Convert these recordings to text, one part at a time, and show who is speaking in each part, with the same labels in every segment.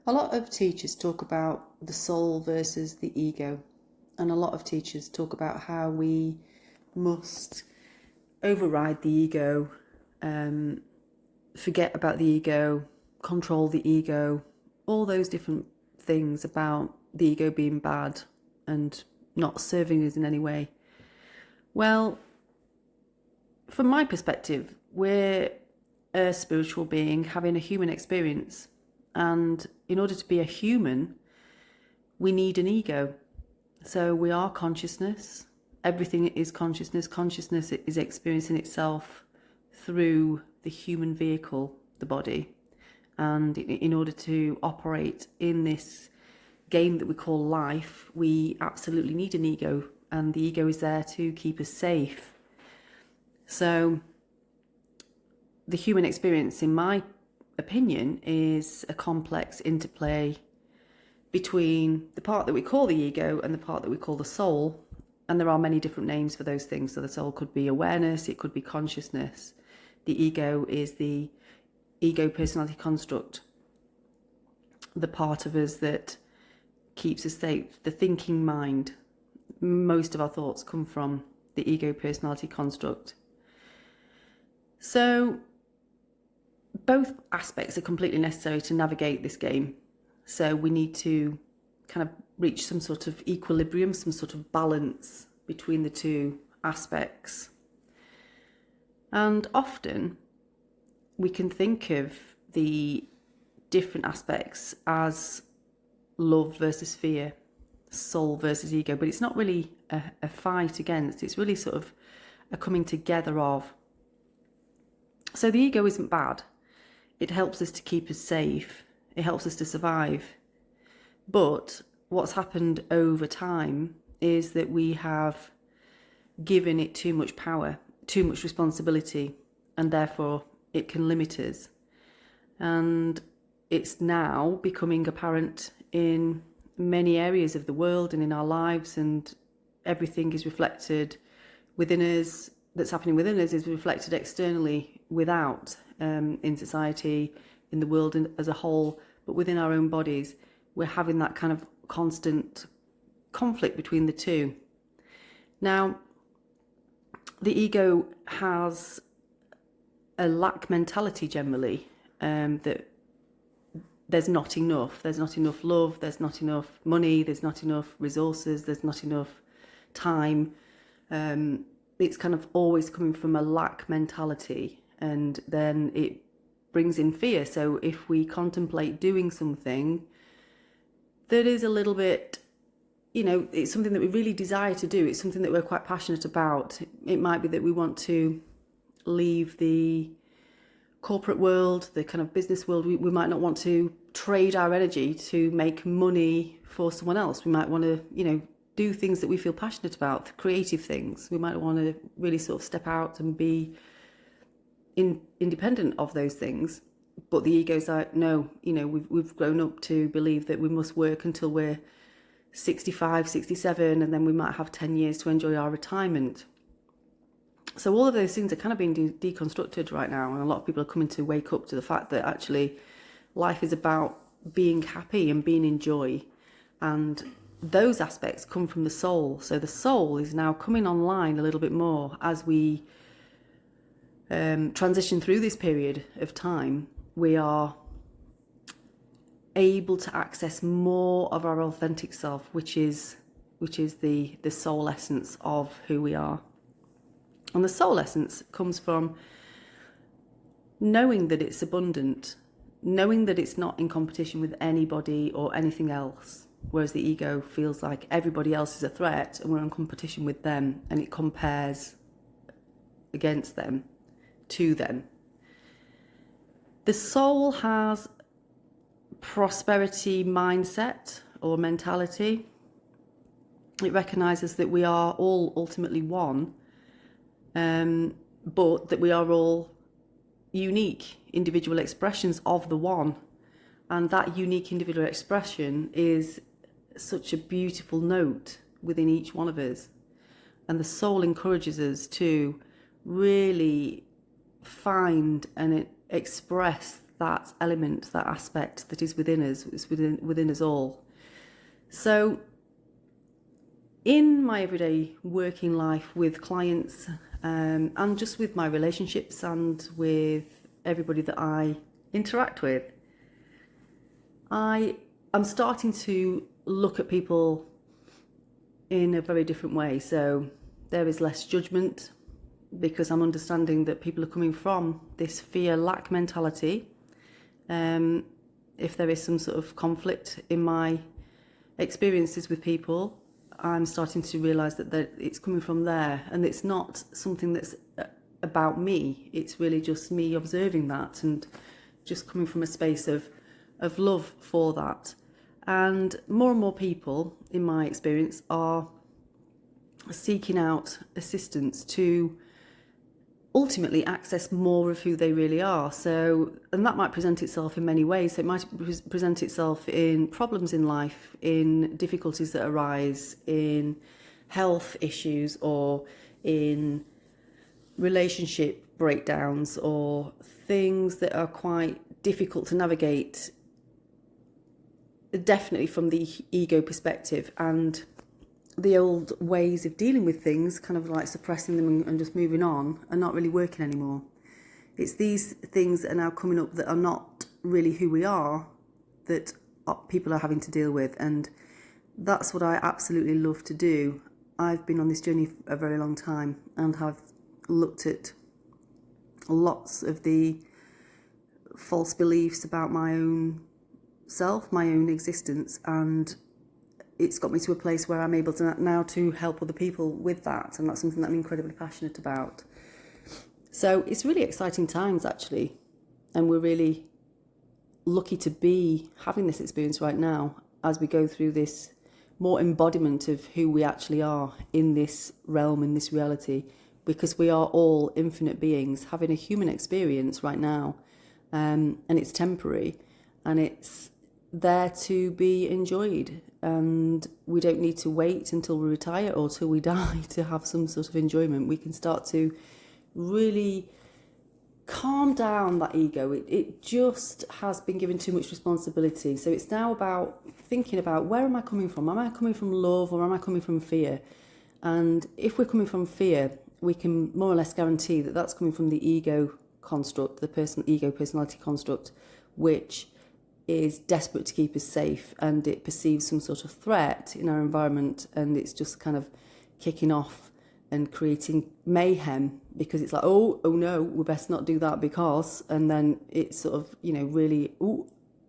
Speaker 1: A lot of teachers talk about the soul versus the ego, and a lot of teachers talk about how we must override the ego, forget about the ego, control the ego, all those different things about the ego being bad and not serving us in any way. Well, from my perspective, we're a spiritual being having a human experience. And in order to be a human, we need an ego. So we are consciousness. Everything is consciousness. Consciousness is experiencing itself through the human vehicle, the body. And in order to operate in this game that we call life, we absolutely need an ego. And the ego is there to keep us safe. So the human experience, in my opinion, is a complex interplay between the part that we call the ego and the part that we call the soul. And there are many different names for those things. So the soul could be awareness, it could be consciousness. The ego is the ego personality construct, the part of us that keeps us safe, the thinking mind. Most of our thoughts come from the ego personality construct. So both aspects are completely necessary to navigate this game. So we need to kind of reach some sort of equilibrium, some sort of balance between the two aspects. And often we can think of the different aspects as love versus fear, soul versus ego, but it's not really a fight against, it's really sort of a coming together of. So the ego isn't bad. It helps us to keep us safe. It helps us to survive. But what's happened over time is that we have given it too much power, too much responsibility, and therefore it can limit us. And it's now becoming apparent in many areas of the world and in our lives, and everything is reflected within us, that's happening within us is reflected externally without, in society, in the world as a whole, but within our own bodies. We're having that kind of constant conflict between the two. Now, the ego has a lack mentality generally, that there's not enough. There's not enough love, there's not enough money, there's not enough resources, there's not enough time. It's kind of always coming from a lack mentality, and then it brings in fear. So if we contemplate doing something that is a little bit, it's something that we really desire to do, it's something that we're quite passionate about. It might be that we want to leave the corporate world, the kind of business world. We might not want to trade our energy to make money for someone else. We might want to, do things that we feel passionate about, creative things. We might want to really sort of step out and be independent of those things. But the ego's like, no, we've grown up to believe that we must work until we're 65, 67, and then we might have 10 years to enjoy our retirement. So all of those things are kind of being deconstructed right now, and a lot of people are coming to wake up to the fact that actually life is about being happy and being in joy, and those aspects come from the soul. So the soul is now coming online a little bit more as we transition through this period of time. We are able to access more of our authentic self, which is the soul essence of who we are. And the soul essence comes from knowing that it's abundant, knowing that it's not in competition with anybody or anything else, whereas the ego feels like everybody else is a threat and we're in competition with them, and it compares against them, to them. The soul has prosperity mindset or mentality. It recognizes that we are all ultimately one, but that we are all unique individual expressions of the one. And that unique individual expression is such a beautiful note within each one of us. And the soul encourages us to really find and express that element, that aspect that is within us, is within us all. So in my everyday working life with clients, and just with my relationships and with everybody that I interact with, I'm starting to look at people in a very different way. So there is less judgment, because I'm understanding that people are coming from this fear lack mentality. If there is some sort of conflict in my experiences with people, I'm starting to realise that it's coming from there, and it's not something that's about me. It's really just me observing that and just coming from a space of love for that. And more people, in my experience, are seeking out assistance to ultimately access more of who they really are. So, and that might present itself in many ways. So it might present itself in problems in life, in difficulties that arise, in health issues, or in relationship breakdowns, or things that are quite difficult to navigate, definitely from the ego perspective, and the old ways of dealing with things, kind of like suppressing them and just moving on, are not really working anymore. It's these things that are now coming up that are not really who we are, that people are having to deal with. And that's what I absolutely love to do. I've been on this journey for a very long time and have looked at lots of the false beliefs about my own self, my own existence, and it's got me to a place where I'm able to now to help other people with that, and that's something that I'm incredibly passionate about. So it's really exciting times, actually, and we're really lucky to be having this experience right now as we go through this more embodiment of who we actually are in this realm, in this reality, because we are all infinite beings having a human experience right now, and it's temporary, and it's there to be enjoyed, and we don't need to wait until we retire or till we die to have some sort of enjoyment. We can start to really calm down that ego. It just has been given too much responsibility. So it's now about thinking about, where am I coming from? Am I coming from love, or am I coming from fear? And if we're coming from fear, we can more or less guarantee that that's coming from the ego construct, the ego personality construct, which is desperate to keep us safe, and it perceives some sort of threat in our environment, and it's just kind of kicking off and creating mayhem, because it's like, oh no, we best not do that, because, and then it's sort of, really,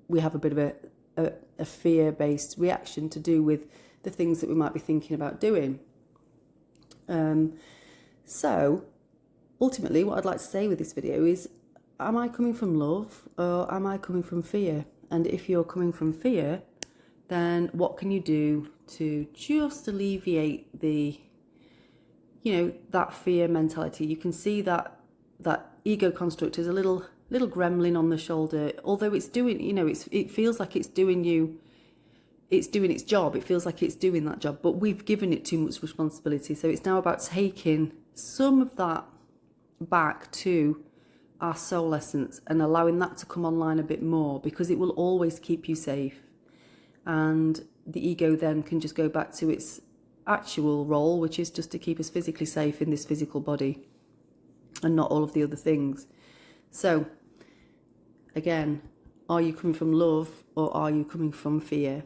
Speaker 1: we have a bit of a fear-based reaction to do with the things that we might be thinking about doing. So ultimately, what I'd like to say with this video is, am I coming from love, or am I coming from fear? And if you're coming from fear, then what can you do to just alleviate the, that fear mentality? You can see that ego construct is a little gremlin on the shoulder, although it's doing, it feels like it's doing its job. It feels like it's doing that job, but we've given it too much responsibility. So it's now about taking some of that back to our soul essence and allowing that to come online a bit more, because it will always keep you safe, and the ego then can just go back to its actual role, which is just to keep us physically safe in this physical body and not all of the other things. So again, are you coming from love, or are you coming from fear?